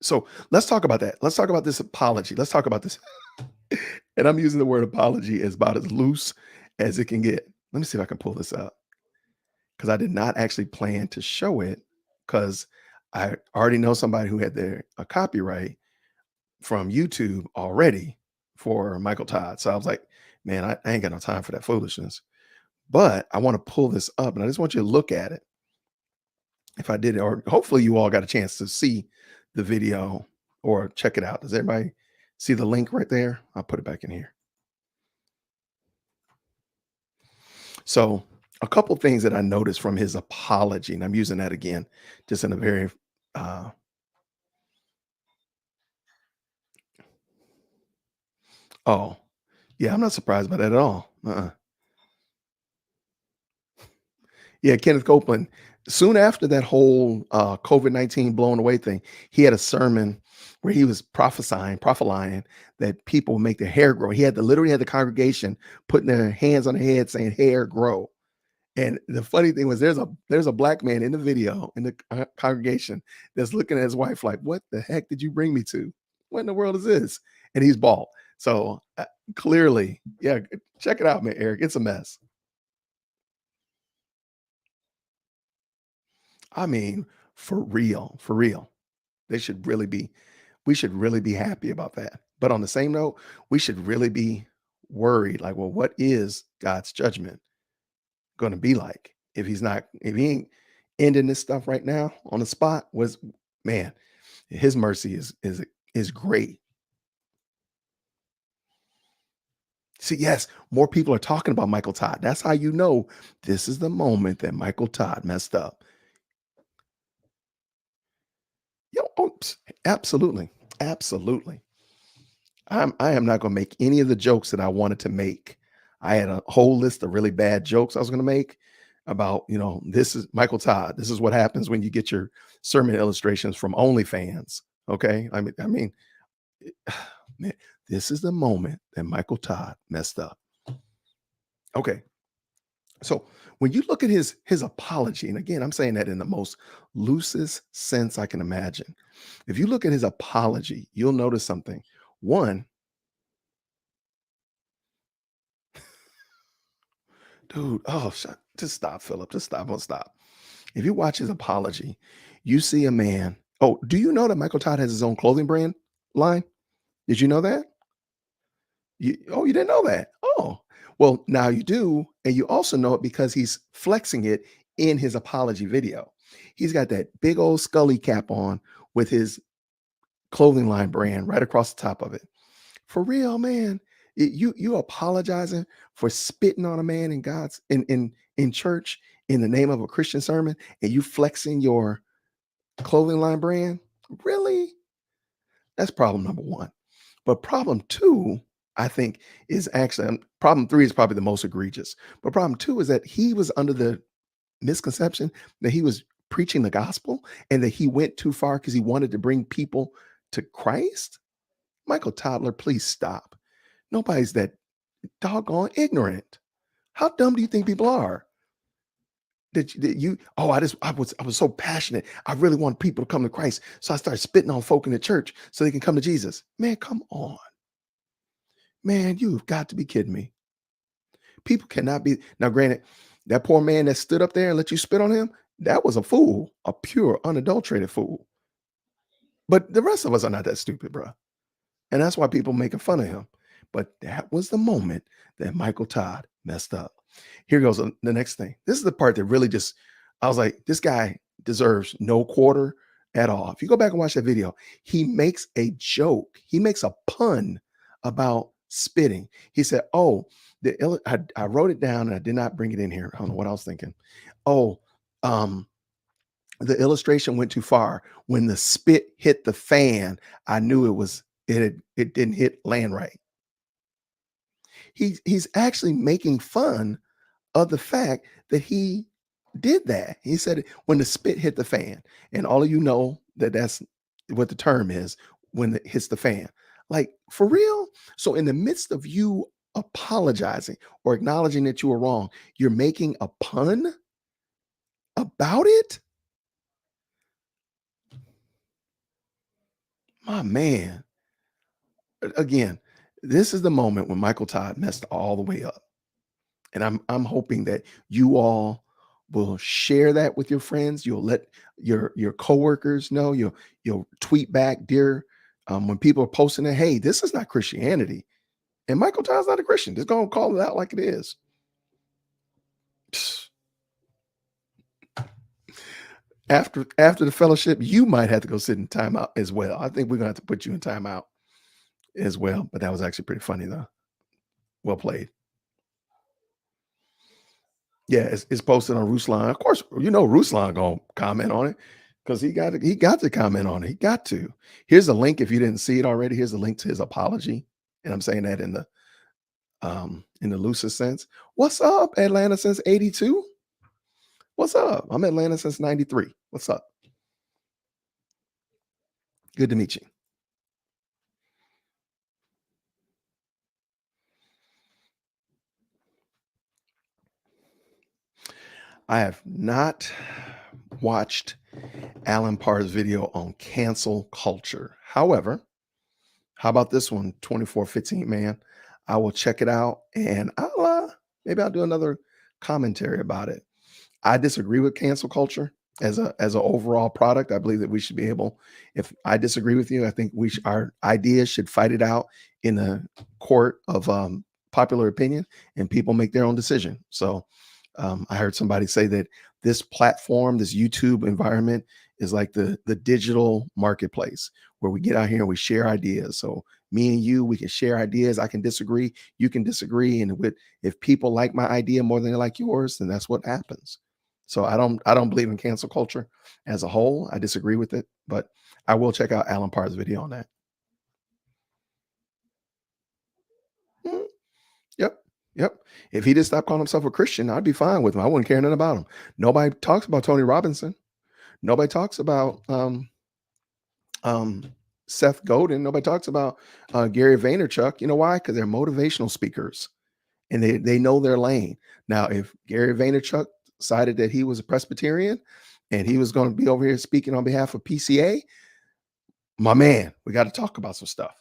So let's talk about that. Let's talk about this apology. Let's talk about this. And I'm using the word apology as about as loose as it can get. Let me see if I can pull this up because I did not actually plan to show it because I already know somebody who had their a copyright from YouTube already for Michael Todd. So I was like, man, I ain't got no time for that foolishness. But I want to pull this up and I just want you to look at it. If I did it, or hopefully you all got a chance to see the video or check it out. Does everybody see the link right there? I'll put it back in here. So, a couple things that I noticed from his apology, and I'm using that again, just in a very, uh, oh, yeah, I'm not surprised by that at all. Yeah, Kenneth Copeland. Soon after that whole COVID-19 blown away thing, he had a sermon where he was prophesying that people would make their hair grow. He had to literally had the congregation putting their hands on their head saying hair grow. And the funny thing was there's a black man in the video in the congregation that's looking at his wife like, what the heck did you bring me to? What in the world is this? And he's bald. So clearly, yeah, check it out, man, Eric. It's a mess. I mean, for real, for real. They should really be, we should really be happy about that. But on the same note, we should really be worried like, well, what is God's judgment going to be like if he's not, if he ain't ending this stuff right now on the spot? Was, man, his mercy is great. See, yes, more people are talking about Michael Todd. That's how you know this is the moment that Michael Todd messed up. Yo, oops, absolutely, absolutely. I am not gonna make any of the jokes that I wanted to make. I had a whole list of really bad jokes I was gonna make about, this is Michael Todd. This is what happens when you get your sermon illustrations from OnlyFans. Okay. I mean, man, this is the moment that Michael Todd messed up. Okay. So when you look at his apology, and again, I'm saying that in the most loosest sense I can imagine. If you look at his apology, you'll notice something. One, dude, oh, just stop, Philip. Just stop. Don't stop. If you watch his apology, you see a man. Oh, do you know that Michael Todd has his own clothing brand line? Did you know that? You didn't know that? Oh, well, now you do. And you also know it because he's flexing it in his apology video. He's got that big old Scully cap on with his clothing line brand right across the top of it. For real, man. You apologizing for spitting on a man in God's in church in the name of a Christian sermon, and you flexing your clothing line brand? Really? That's problem number one. But problem two, I think is actually problem 3 is probably the most egregious. But problem 2 is that he was under the misconception that he was preaching the gospel and that he went too far because he wanted to bring people to Christ. Michael Toddler, please stop. Nobody's that doggone ignorant. How dumb do you think people are? That you oh, I was so passionate. I really want people to come to Christ. So I started spitting on folk in the church so they can come to Jesus. Man, come on. Man, you've got to be kidding me. People cannot be now, granted, that poor man that stood up there and let you spit on him, that was a fool, a pure, unadulterated fool. But the rest of us are not that stupid, bro. And that's why people making fun of him. But that was the moment that Michael Todd messed up. Here goes the next thing. This is the part that really just, I was like, this guy deserves no quarter at all. If you go back and watch that video, he makes a joke. He makes a pun about spitting. He said, "Oh, I wrote it down and I did not bring it in here. I don't know what I was thinking. Oh, um, the illustration went too far. When the spit hit the fan, I knew it didn't hit land right." He's actually making fun of the fact that he did that. He said when the spit hit the fan, and all of you know that that's what the term is when it hits the fan. Like for real. So in the midst of you apologizing or acknowledging that you were wrong, you're making a pun about it. My man. Again, this is the moment when Michael Todd messed all the way up. And I'm hoping that you all will share that with your friends. You'll let your coworkers know. You'll tweet back, dear, when people are posting it. Hey, this is not Christianity, and Michael Todd's not a Christian. Just gonna call it out like it is. Psst. After the fellowship, you might have to go sit in timeout as well. I think we're gonna have to put you in timeout as well. But that was actually pretty funny though. Well played. Yeah, it's posted on Ruslan. Of course, you know Ruslan gonna comment on it because he got to comment on it. He got to. Here's a link if you didn't see it already. Here's a link to his apology. And I'm saying that in the loosest sense. What's up, Atlanta since 82? What's up? I'm Atlanta since 93. What's up? Good to meet you. I have not watched Alan Parr's video on cancel culture. However, how about this one, 2415 man? I will check it out and maybe I'll do another commentary about it. I disagree with cancel culture as an overall product. I believe that we should be able, if I disagree with you, I think our ideas should fight it out in the court of popular opinion and people make their own decision. So I heard somebody say that this platform, this YouTube environment, is like the digital marketplace where we get out here and we share ideas. So me and you, we can share ideas. I can disagree, you can disagree, and if people like my idea more than they like yours, then that's what happens. So I don't believe in cancel culture as a whole. I disagree with it, but I will check out Alan Parr's video on that. Mhm. Yep. Yep. If he just stopped calling himself a Christian, I'd be fine with him. I wouldn't care nothing about him. Nobody talks about Tony Robinson. Nobody talks about um, Seth Godin. Nobody talks about Gary Vaynerchuk. You know why? Because they're motivational speakers and they know their lane. Now, if Gary Vaynerchuk decided that he was a Presbyterian and he was going to be over here speaking on behalf of PCA, my man, we got to talk about some stuff.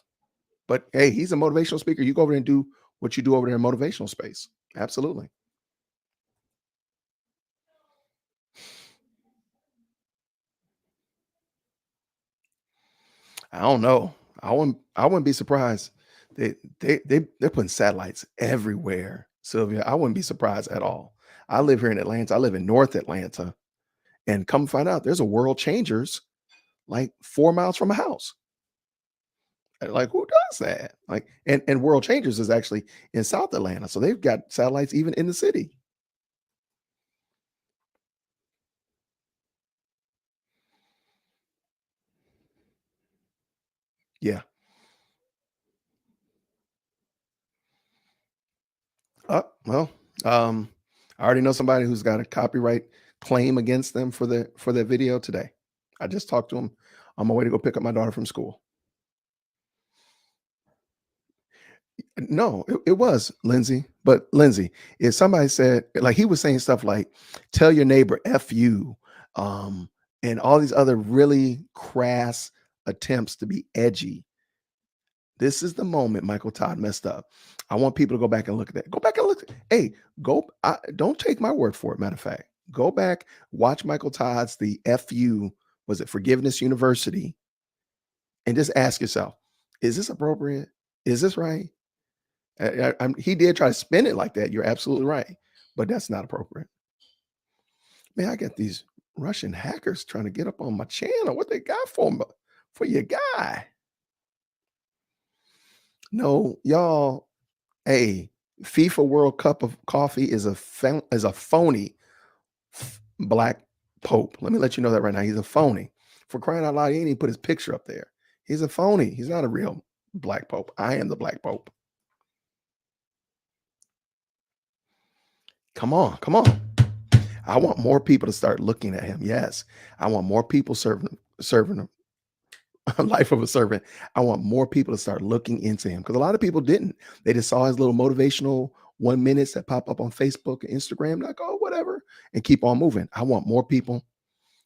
But hey, he's a motivational speaker. You go over there and do what you do over there in motivational space. Absolutely. I don't know. I wouldn't be surprised. They're putting satellites everywhere, Sylvia. I wouldn't be surprised at all. I live here in Atlanta. I live in North Atlanta, and come find out, there's a World Changers like 4 miles from my house. Like, who does that? Like, and World Changers is actually in South Atlanta, so they've got satellites even in the city. Yeah, Well, um, I already know somebody who's got a copyright claim against them for their video today. I just talked to him on my way to go pick up my daughter from school. No, it was Lindsay. But Lindsay, if somebody said, like he was saying stuff like, tell your neighbor F you, um, and all these other really crass attempts to be edgy. This is the moment Michael Todd messed up. I want people to go back and look at that. Go back and look. Hey, don't take my word for it. Matter of fact, go back, watch Michael Todd's the FU, was it Forgiveness University, and just ask yourself, is this appropriate? Is this right? He did try to spin it like that. You're absolutely right, but that's not appropriate. Man, I got these Russian hackers trying to get up on my channel. What they got for your guy? No, y'all. Hey, FIFA World Cup of Coffee is is a phony black pope. Let me let you know that right now. He's a phony. For crying out loud, he ain't even put his picture up there. He's a phony. He's not a real black pope. I am the black pope. Come on, come on. I want more people to start looking at him. Yes, I want more people serving a life of a servant. I want more people to start looking into him because a lot of people didn't. They just saw his little motivational 1 minutes that pop up on Facebook and Instagram, like, oh, whatever, and keep on moving. I want more people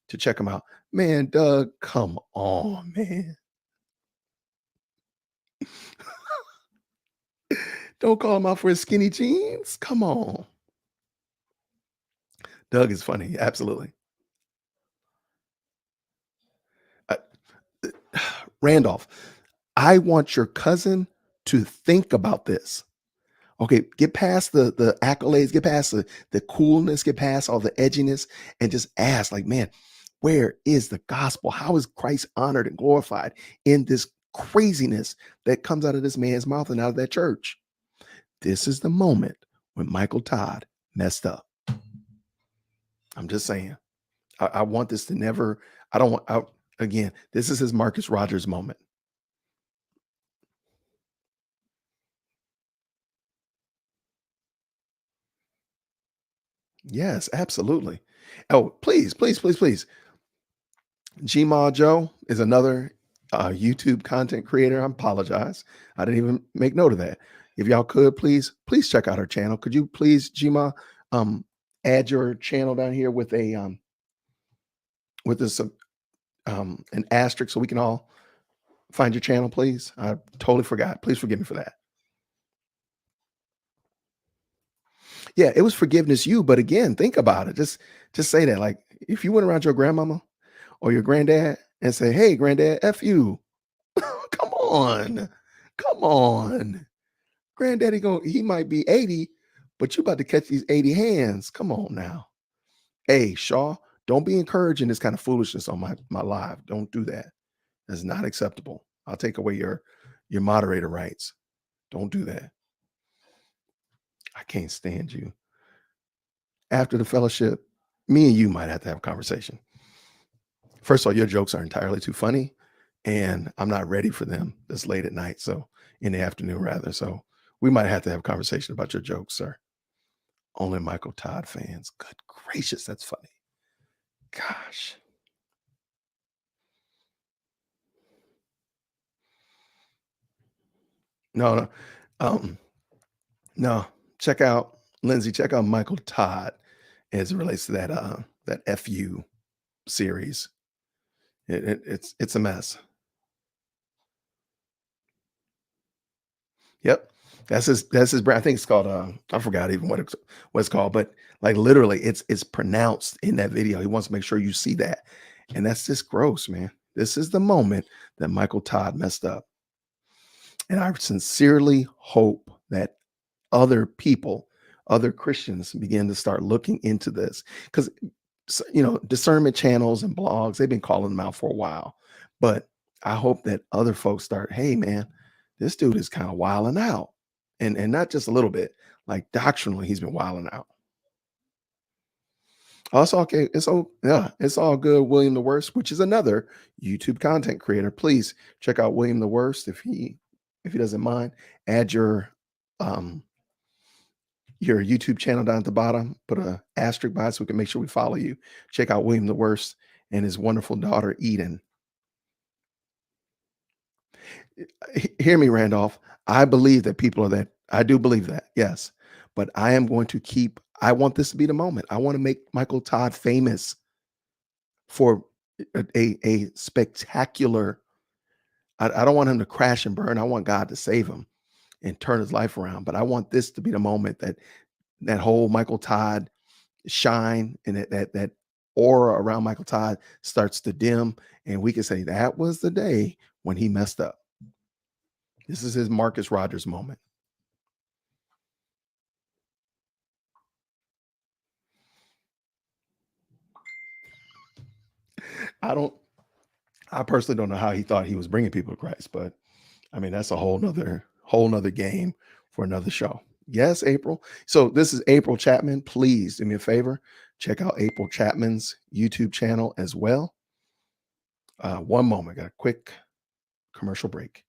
to check him out. Man, Doug, come on, man. Don't call him out for his skinny jeans. Come on. Doug is funny. Absolutely. Uh, Randolph, I want your cousin to think about this. Okay, get past the accolades, get past the coolness, get past all the edginess, and just ask, like, man, where is the gospel? How is Christ honored and glorified in this craziness that comes out of this man's mouth and out of that church? This is the moment when Michael Todd messed up. I'm just saying. I want this to never. I don't want. Again, this is his Marcus Rogers moment. Yes, absolutely. Oh, please, please, please, please. Gma Joe is another YouTube content creator. I apologize. I didn't even make note of that. If y'all could please check out her channel. Could you please, Gma, um, add your channel down here with a with this an asterisk so we can all find your channel, please? I totally forgot. Please forgive me for that. Yeah, it was forgiveness you, but again, think about it. Just say that. Like if you went around your grandmama or your granddad and say, "Hey, granddad, f you." Come on. Come on. Granddaddy he might be 80, but you about to catch these 80 hands. Come on now. Hey, Shaw, don't be encouraging this kind of foolishness on my live. Don't do that. That's not acceptable. I'll take away your moderator rights. Don't do that. I can't stand you. After the fellowship, me and you might have to have a conversation. First of all, your jokes are entirely too funny, and I'm not ready for them this late at night. So in the afternoon, rather. So we might have to have a conversation about your jokes, sir. Only Michael Todd fans. Good gracious, that's funny. Gosh. No, no. Um, no. Check out Lindsay, check out Michael Todd as it relates to that FU series. It's a mess. Yep. That's his brand. I think it's called I forgot even what it's called, but like literally it's pronounced in that video. He wants to make sure you see that. And that's just gross, man. This is the moment that Michael Todd messed up. And I sincerely hope that other people, other Christians begin to start looking into this because discernment channels and blogs, they've been calling them out for a while. But I hope that other folks start, hey man, this dude is kind of wilding out. And not just a little bit, like doctrinally, he's been wilding out. Also, okay, it's all good. William the Worst, which is another YouTube content creator. Please check out William the Worst if he doesn't mind. Add your um your YouTube channel down at the bottom. Put a asterisk by it so we can make sure we follow you. Check out William the Worst and his wonderful daughter Eden. Hear me, Randolph. I believe that people are that. I do believe that, yes. But I am going to keep. I want this to be the moment. I want to make Michael Todd famous for a spectacular. I don't want him to crash and burn. I want God to save him and turn his life around. But I want this to be the moment that that whole Michael Todd shine and that aura around Michael Todd starts to dim, and we can say that was the day when he messed up. This is his Marcus Rogers moment. I don't. I personally don't know how he thought he was bringing people to Christ, but I mean that's a whole nother game for another show. Yes, April. So this is April Chapman. Please do me a favor, check out April Chapman's YouTube channel as well. One moment, got a quick commercial break.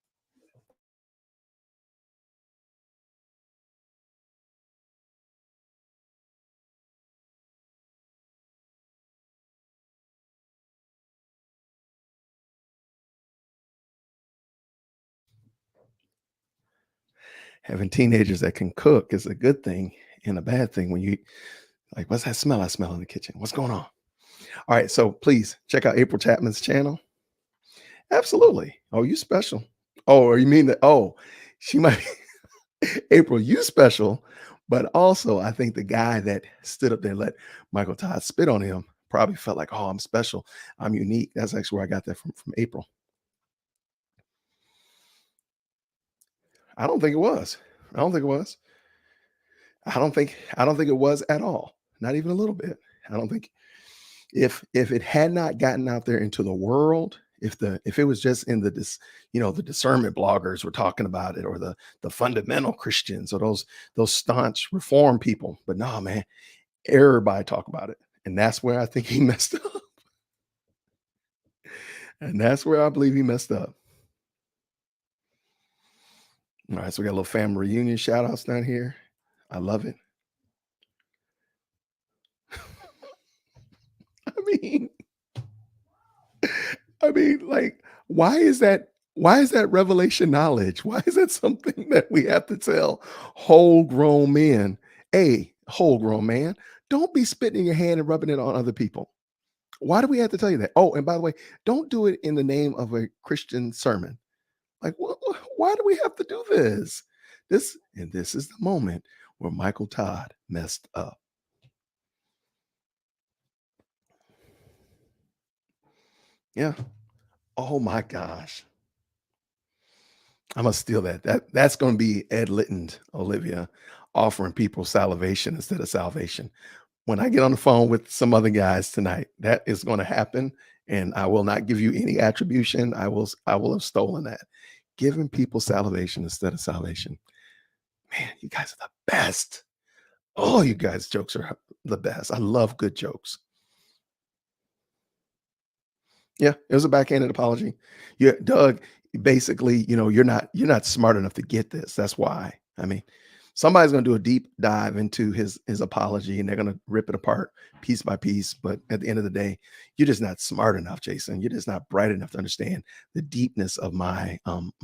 Having teenagers that can cook is a good thing and a bad thing when you like, what's that smell I smell in the kitchen? What's going on? All right, so please check out April Chapman's channel. Absolutely. Oh, you special. Oh, or you mean that? Oh, she might April, you special, but also I think the guy that stood up there and let Michael Todd spit on him probably felt like, oh, I'm special, I'm unique. That's actually where I got that from April. I don't think it was. I don't think it was. I don't think it was at all. Not even a little bit. I don't think if it had not gotten out there into the world, if it was just in the the discernment bloggers were talking about it, or the fundamental Christians, or those staunch reform people, but no, man, everybody talk about it, and that's where I think he messed up, and that's where I believe he messed up. All right, so we got a little family reunion shout outs down here. I love it. I mean, like, why is that revelation knowledge? Why is that something that we have to tell whole grown men? A whole grown man, don't be spitting in your hand and rubbing it on other people. Why do we have to tell you that? Oh, and by the way, don't do it in the name of a Christian sermon. Like, why do we have to do this? This is the moment where Michael Todd messed up. Yeah. Oh my gosh. I must steal that. That's going to be Ed Litton, Olivia, offering people salivation instead of salvation. When I get on the phone with some other guys tonight, that is going to happen, and I will not give you any attribution. I will have stolen that. Giving people salvation instead of salvation. Man, you guys are the best. Oh, you guys' jokes are the best. I love good jokes. Yeah, it was a backhanded apology. Yeah, Doug, basically, you're not smart enough to get this. That's why. I mean, somebody's gonna do a deep dive into his apology, and they're gonna rip it apart piece by piece. But at the end of the day, you're just not smart enough, Jason. You're just not bright enough to understand the deepness of my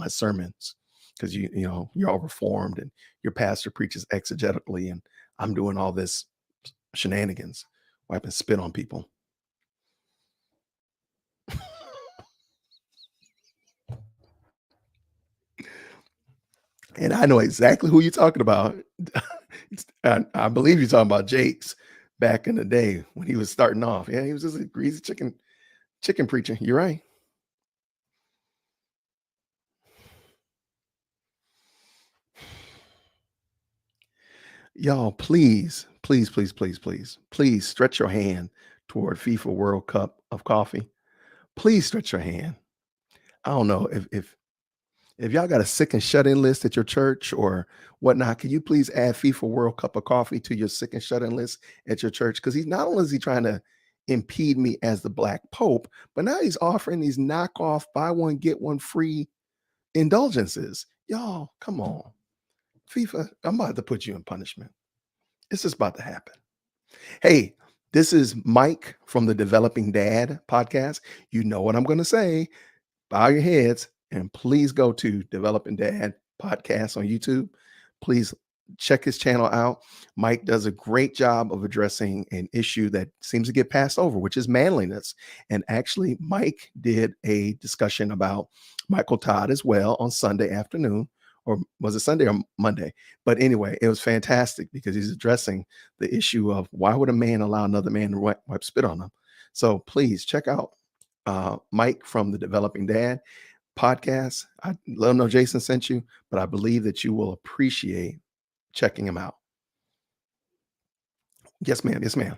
sermons. Because you're all reformed and your pastor preaches exegetically, and I'm doing all this shenanigans, wiping spit on people. And I know exactly who you're talking about. I believe you're talking about Jake's back in the day when he was starting off. Yeah, he was just a greasy chicken preacher. You're right. Y'all, please, please, please, please, please, please stretch your hand toward FIFA World Cup of coffee. Please stretch your hand. I don't know if y'all got a sick and shut in list at your church or whatnot, can you please add FIFA World Cup of Coffee to your sick and shut in list at your church? Because he's not only is he trying to impede me as the Black Pope, but now he's offering these knockoff buy one get one free indulgences. Y'all, come on, FIFA. I'm about to put you in punishment. It's just about to happen. Hey, this is Mike from the Developing Dad podcast. You know what I'm going to say. Bow your heads and please go to Developing Dad podcast on YouTube. Please check his channel out. Mike does a great job of addressing an issue that seems to get passed over, which is manliness. And actually, Mike did a discussion about Michael Todd as well on Sunday afternoon, or was it Sunday or Monday? But anyway, it was fantastic because he's addressing the issue of why would a man allow another man to wipe spit on him. So please check out Mike from the Developing Dad podcast. I let him know Jason sent you, but I believe that you will appreciate checking him out. Yes, ma'am. Yes, ma'am.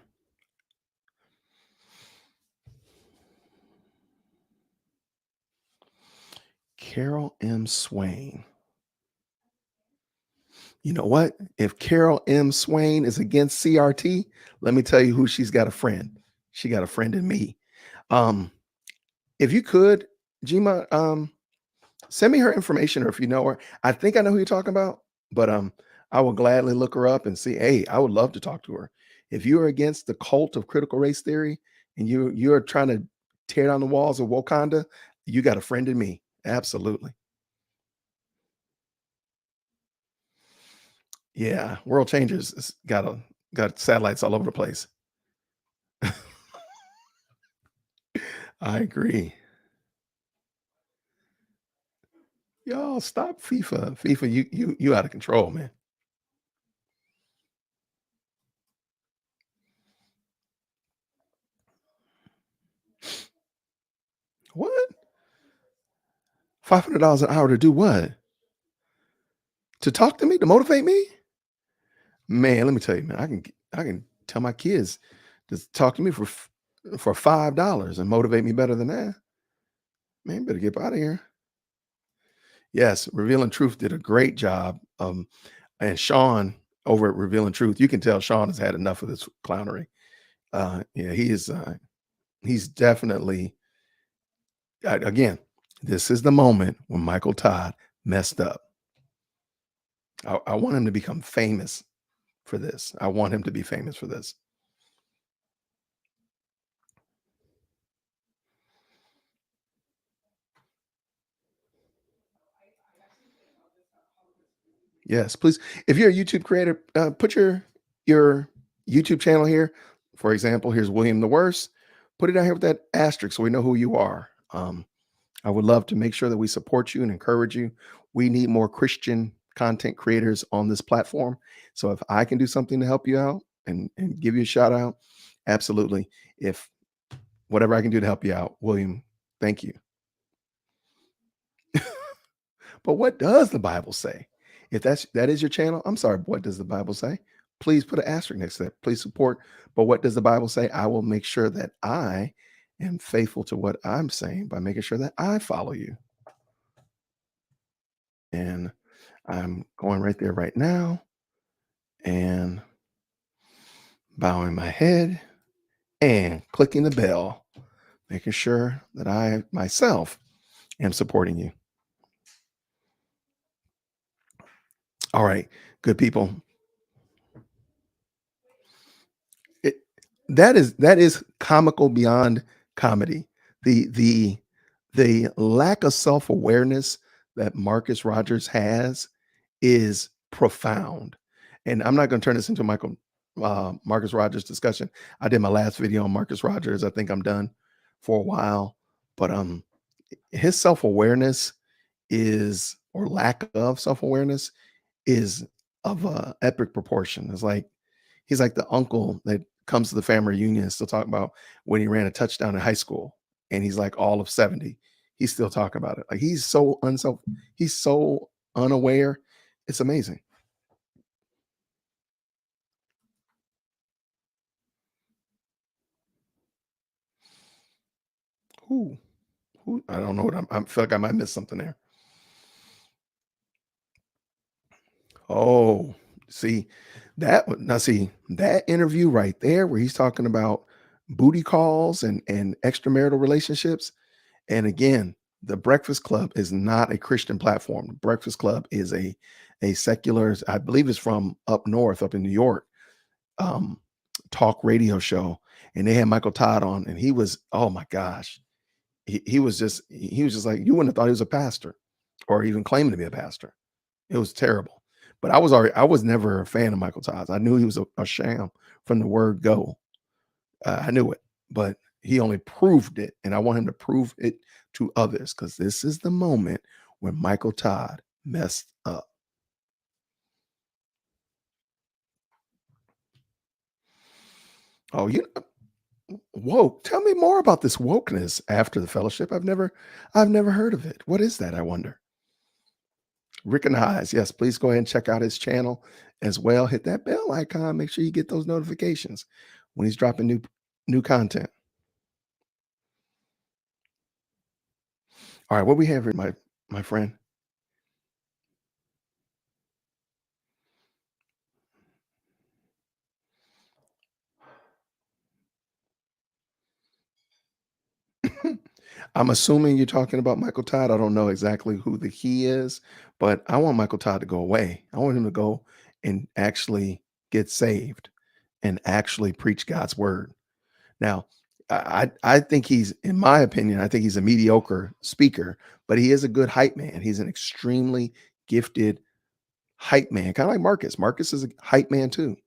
Carol M. Swain. You know what? If Carol M. Swain is against CRT, let me tell you who she's got a friend. She got a friend in me. Um, if you could, Jima, send me her information, or if you know her. I think I know who you're talking about, but I will gladly look her up and see. Hey, I would love to talk to her. If you're against the cult of critical race theory and you're trying to tear down the walls of Wakanda, you got a friend in me. Absolutely. Yeah, World Changers got satellites all over the place. I agree. Y'all stop FIFA. FIFA, you out of control, man. What? $500 an hour to do what? To talk to me, to motivate me? Man, let me tell you, man, I can tell my kids to talk to me for $5 and motivate me better than that. Man, better get out of here. Yes, Revealing Truth did a great job. And Sean over at Revealing Truth, you can tell Sean has had enough of this clownery. Yeah, he's definitely again, this is the moment when Michael Todd messed up. I want him to become famous for this. I want him to be famous for this. Yes, please. If you're a YouTube creator, put your YouTube channel here. For example, here's William the Worst. Put it down here with that asterisk so we know who you are. I would love to make sure that we support you and encourage you. We need more Christian content creators on this platform. So if I can do something to help you out and give you a shout out, absolutely. If whatever I can do to help you out, William, thank you. But what does the Bible say? If that is your channel, I'm sorry, what does the Bible say? Please put an asterisk next to that. Please support. But what does the Bible say? I will make sure that I am faithful to what I'm saying by making sure that I follow you. And I'm going right there right now and bowing my head and clicking the bell, making sure that I myself am supporting you. All right, good people. It, that is comical beyond comedy. The lack of self-awareness that Marcus Rogers has is profound. And I'm not going to turn this into Marcus Rogers discussion. I did my last video on Marcus Rogers. I think I'm done for a while. But his self-awareness is, or lack of self-awareness, is of epic proportion. It's like he's like the uncle that comes to the family reunion and still talking about when he ran a touchdown in high school, and he's like all of 70. He's still talking about it. Like he's so unaware. It's amazing. Who who I don't know what I feel like I might miss something there. Oh, see now see that interview right there where he's talking about booty calls and extramarital relationships. And again, the Breakfast Club is not a Christian platform. The Breakfast Club is a secular, I believe it's from up north, up in New York. um, talk radio show, and they had Michael Todd on, and he was, oh my gosh, he was just like, you wouldn't have thought he was a pastor or even claiming to be a pastor. It was terrible. But I was never a fan of Michael Todd. I knew he was a sham from the word go. I knew it, but he only proved it, and I want him to prove it to others, because this is the moment when Michael Todd messed up. Oh, woke. Tell me more about this wokeness after the fellowship. I've never heard of it. What is that, I wonder? Rick and Eyes. Yes, please go ahead and check out his channel as well. Hit that bell icon. Make sure you get those notifications when he's dropping new content. All right, what we have here, my friend. I'm assuming you're talking about Michael Todd. I don't know exactly who the he is, but I want Michael Todd to go away. I want him to go and actually get saved and actually preach God's word. Now, I think he's, in my opinion, I think he's a mediocre speaker, but he is a good hype man. He's an extremely gifted hype man, kind of like Marcus. Marcus is a hype man too.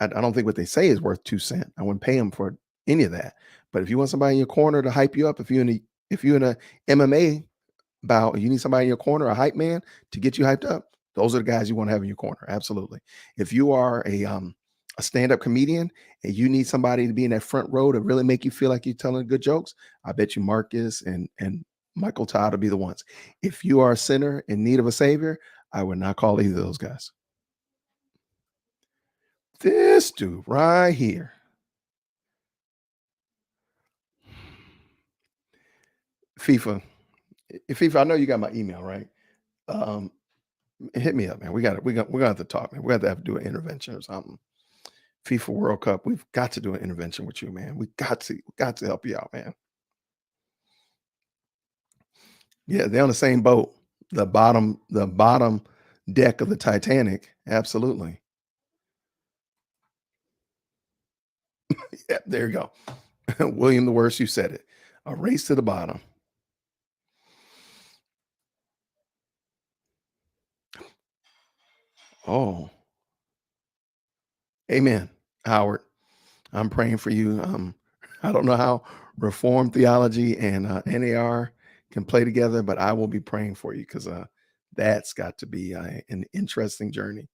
I don't think what they say is worth 2 cents. I wouldn't pay him for any of that. But if you want somebody in your corner to hype you up, if you're in a MMA bout, you need somebody in your corner, a hype man to get you hyped up. Those are the guys you want to have in your corner. Absolutely. If you are a stand-up comedian and you need somebody to be in that front row to really make you feel like you're telling good jokes, I bet you Marcus and Michael Todd will be the ones. If you are a sinner in need of a savior, I would not call either of those guys. This dude right here. FIFA. FIFA, I know you got my email, right? Um, hit me up, man. We're gonna have to talk, man. We have to do an intervention or something. FIFA World Cup. We've got to do an intervention with you, man. We got to help you out, man. Yeah, they're on the same boat. The bottom deck of the Titanic. Absolutely. Yeah, there you go. William the Worst, you said it. A race to the bottom. Oh, amen. Howard, I'm praying for you. I don't know how Reformed theology and NAR can play together, but I will be praying for you, because that's got to be an interesting journey.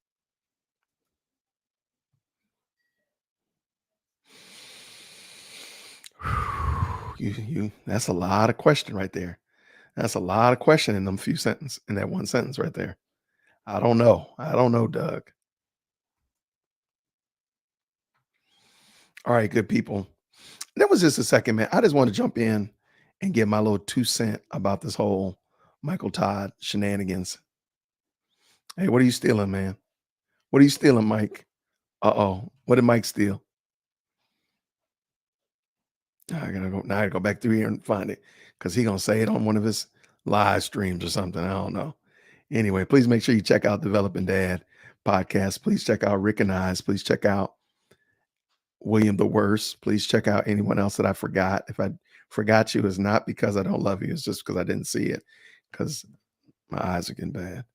That's a lot of question right there. That's a lot of question in them few sentence in that one sentence right there. I don't know. I don't know, Doug. All right, good people. That was just a second, man. I just want to jump in and give my little 2 cent about this whole Michael Todd shenanigans. Hey, what are you stealing, man? What are you stealing, Mike? Uh-oh. What did Mike steal? I gotta go back through here and find it, because he gonna say it on one of his live streams or something. I don't know. Anyway, please make sure you check out Developing Dad podcast. Please check out Rick and Eyes. Please check out William the Worst. Please check out anyone else that I forgot. If I forgot you, it's not because I don't love you. It's just because I didn't see it, because my eyes are getting bad.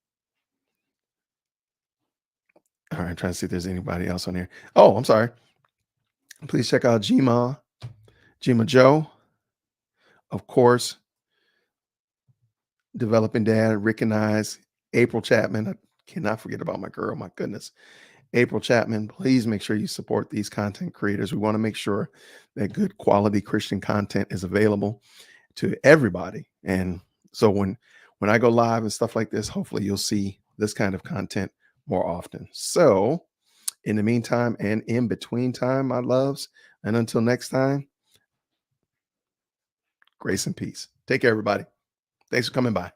All right, trying to see if there's anybody else on here. Oh, I'm sorry. Please check out Gma Joe, of course, Developing Dad, Rick and Eyes, April Chapman. I cannot forget about my girl. My goodness. April Chapman, please make sure you support these content creators. We want to make sure that good quality Christian content is available to everybody. And so when I go live and stuff like this, hopefully you'll see this kind of content more often. So in the meantime and in between time, my loves, and until next time, grace and peace. Take care, everybody. Thanks for coming by.